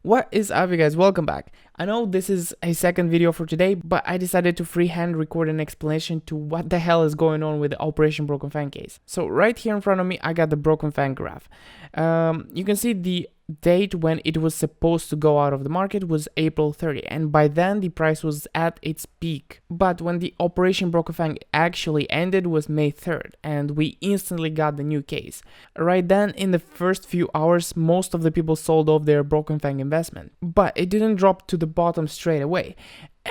What is up, you guys? Welcome back. I know this is a second video for today, but I decided to freehand record an explanation to what the hell is going on with the Operation Broken Fang case. So right here in front of me, I got the Broken Fang graph. You can see the date when it was supposed to go out of the market was April 30, and by then the price was at its peak. But when the Operation Broken Fang actually ended was May 3rd, and we instantly got the new case. Right then, in the first few hours, most of the people sold off their Broken Fang investment, but it didn't drop to the bottom straight away.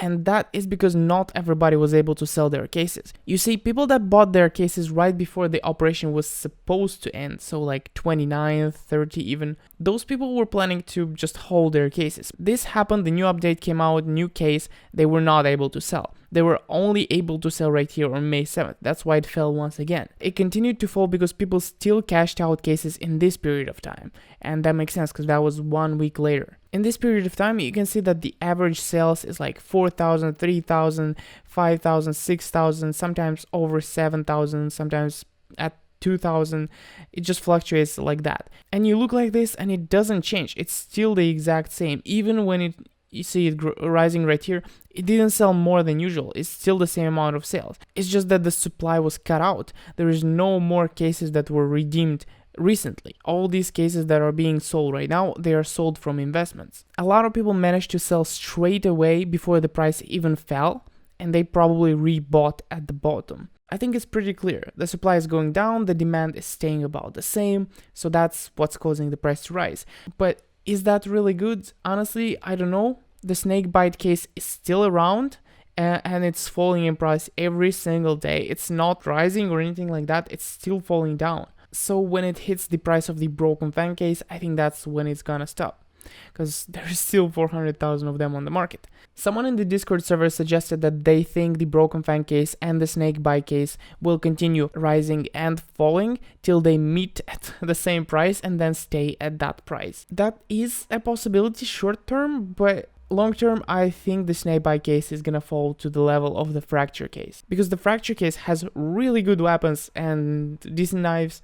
And that is because not everybody was able to sell their cases. You see, people that bought their cases right before the operation was supposed to end, so like 29, 30 even, those people were planning to just hold their cases. This happened, the new update came out, new case, they were not able to sell. They were only able to sell right here on May 7th. That's why it fell once again. It continued to fall because people still cashed out cases in this period of time. And that makes sense because that was 1 week later. In this period of time, you can see that the average sales is like 4,000, 3,000, 5,000, 6,000, sometimes over 7,000, sometimes at 2,000. It just fluctuates like that. And you look like this and it doesn't change. It's still the exact same. Even when you see it rising right here, it didn't sell more than usual. It's still the same amount of sales. It's just that the supply was cut out. There is no more cases that were redeemed recently. All these cases that are being sold right now, they are sold from investments. A lot of people managed to sell straight away before the price even fell, and they probably rebought at the bottom. I think it's pretty clear. The supply is going down, the demand is staying about the same, so that's what's causing the price to rise. But is that really good? Honestly, I don't know. The snakebite case is still around and it's falling in price every single day. It's not rising or anything like that. It's still falling down. So when it hits the price of the Broken Fang case, I think that's when it's gonna stop, because there's still 400,000 of them on the market. Someone in the Discord server suggested that they think the Broken Fang case and the snakebite case will continue rising and falling till they meet at the same price and then stay at that price. That is a possibility short term, but long term, I think the snakebite case is gonna fall to the level of the fracture case, because the fracture case has really good weapons and decent knives,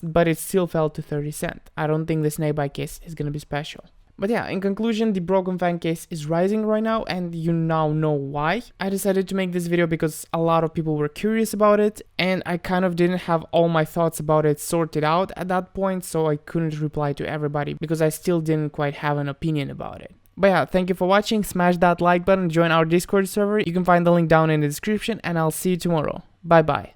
but it still fell to 30 cents. I don't think the snakebite case is gonna be special. But yeah, in conclusion, the Broken Fang case is rising right now, and you now know why. I decided to make this video because a lot of people were curious about it, and I kind of didn't have all my thoughts about it sorted out at that point, so I couldn't reply to everybody because I still didn't quite have an opinion about it. But yeah, thank you for watching, smash that like button, join our Discord server, you can find the link down in the description, and I'll see you tomorrow. Bye bye.